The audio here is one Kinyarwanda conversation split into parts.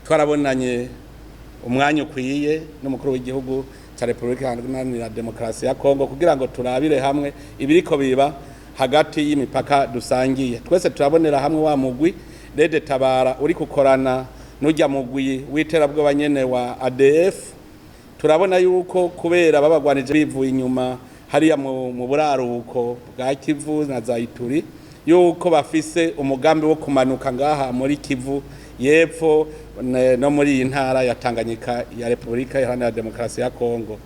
twarabonanye umwanya ukwiye n'umukuru w'igihugu cya Repuburika iharanira demokarasi ya Congo kugira ngo turabire hamwe ibiriko biba hagati y'imipaka dusangiye. Twese turabonera hamwe wa mugwi Reta uri kukorana n'ujya mugwi w'iterabwoba nyene wa ADF. Turabona yuko kubera babagwanije bivuye inyuma hariya mu buraruko bwa Kivu na Zaituri, yuko bafise umugambi wo kumanuka ngaha muri Kivu yepfo no muri iyi ntara ya Tanganyika ya Repuburika iharanira demokarasi ya Congo.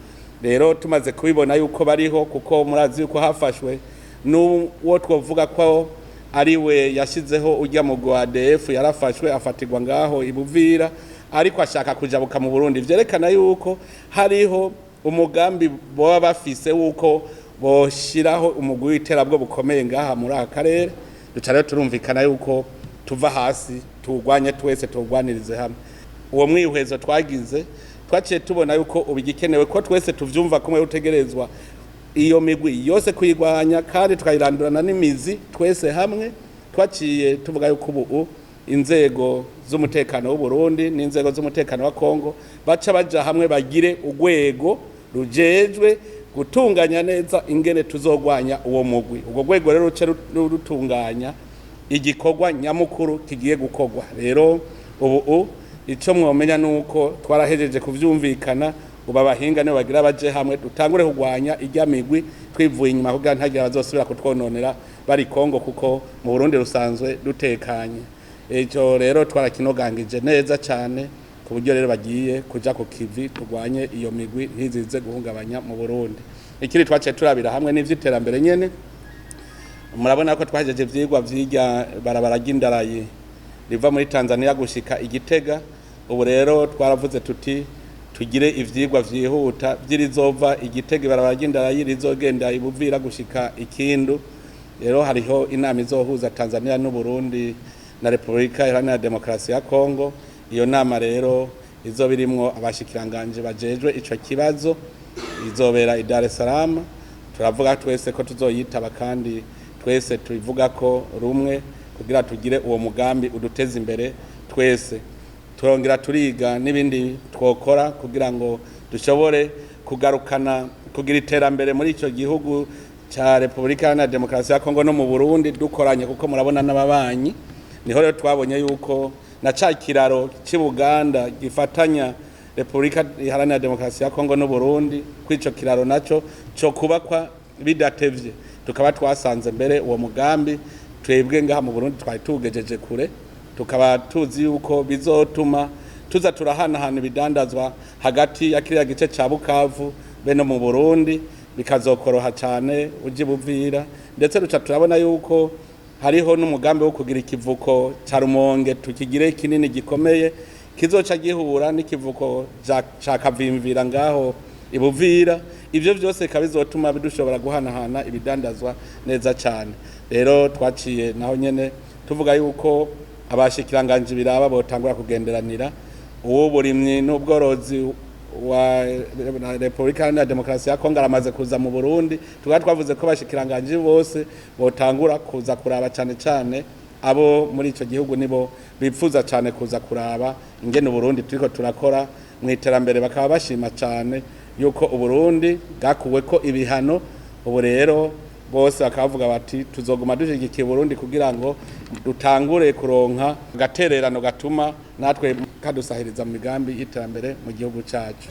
Rero tumaze kubibona yuko bariho, kuko murazi yuko hafashwe n'uwo twovuga ko ariwe yashizeho ujya mu ADF, yarafashwe afatirwa ngaho ibuvira, ariko ashaka kujabuka mu Burundi. Vyerekana yuko hariho umugambi boba bafise wuko boshiraho umurwi w'iterabwo bukomeye ngaha muri karere. Duca turumvikana yuko tuva hasi turwanye twese turwanirize hamwe. Uwo mwihwezo twagize twaciye tubona yuko ubigikenewe ko twese tuvyumva kumwe utegerezwa iyo migwi yose kuyigwanya kandi tukayirandurana n'imizi twese hamwe. Twaciye tuvuga yuko ubu inzego z'umutekano w'u Burundi n'inzego z'umutekano wa Congo baca baja hamwe bagire urwego rujejwe gutunganya neza ingene tuzogwanya uwo mugwi. Ubwo rwego rero ruce rutunganya igikorwa nyamukuru kigiye gukorwa. Rero ubu ico mwomenya nuko twarahejeje kuvyumvikana, ubu abahinga ne bagira baje hamwe dutangure kugwanya irya migwi twivuye inyuma kugira ntagira bazosubira kutwononera bari Congo, kuko mu Burundi rusanzwe dutekanye. Ejo rero twarakinogangije neza cyane ku buryo rero bagiye kuja ku kivi turwanye iyo migwi ntizize guhungabanya mu Burundi. Ikiri twaciye turabira hamwe n'ivyiterambere nyene. Murabona ko twajeje vyigwa vy'irya barabara ry'indarayi riva muri Tanzania gushika Igitega. Ubu rero twaravuze tuti tugire ivyigwa vyihuta vyirizova Igitega barabara ry'indarayi rizogenda ibuvira gushika Ikindu. Rero hariho inama izohuza Tanzania n'u Burundi na Repuburika iharanira demokarasi ya Congo. Iyo nama rero izobirimwo abashikiranganje bajejwe ico kibazo, izobera i Dar es Salaam. Turavuga twese ko tuzoyitaba kandi twese tubivuga ko rumwe kugira tugire uwo mugambi uduteza imbere twese. Turongera turiga n'ibindi twokora kugira ngo dushobore kugarukana kugira iterambere muri ico gihugu cha Repuburika na demokarasi ya Congo no mu Burundi dukoranye, kuko murabona n'ababanyi. Niho rero twabonye yuko na ca kiraro c'Ubuganda gifatanya Repuburika iharanira demokarasi ya Congo no Burundi, kwico kiraro naco cyo kubakwa bidatevye. Tukaba twasanze mbere uwo mugambi twebwe ngaha mu Burundi twari tugejeje kure, tukaba tuzi yuko bizotuma tuza turahanahana ibidandazwa hagati ya kiriya gice ca Bukavu beno mu Burundi, bikazokoroha cyane uje buvira. Ndetse ruca turabona yuko hariho n'umugambi wo kugira ikivuko ca Rumonge tukigire kinini gikomeye kizoca gihura n'ikivuko ca Kavimvira ngaho ibuvira. Ivyo vyose kabizotuma bidushobora guhanahana ibidandazwa neza cyane. Rero twaciye naho nyene tuvuga yuko abashikiranganje biraba botangura kugenderanira uwo burimyi n'ubworozi wa Repuburika na demokarasi ya Congo aramaze kuza mu Burundi. Tuba twavuze ko bashikiranganje bose botangura kuza kuraba cyane abo muri ico gihugu nibo bipfuza cyane kuza kuraba ingene Burundi turiko turakora mu iterambere. Bakaba bashima cyane yuko Uburundi bwakuwe ko ibihano. Ubu rero bose bakavuga bati tuzoguma dushigikiye Burundi kugira ngo dutangure kuronka gatererano gatuma natwe kadusahiriza mu migambi y'iterambere mu gihugu cyacu.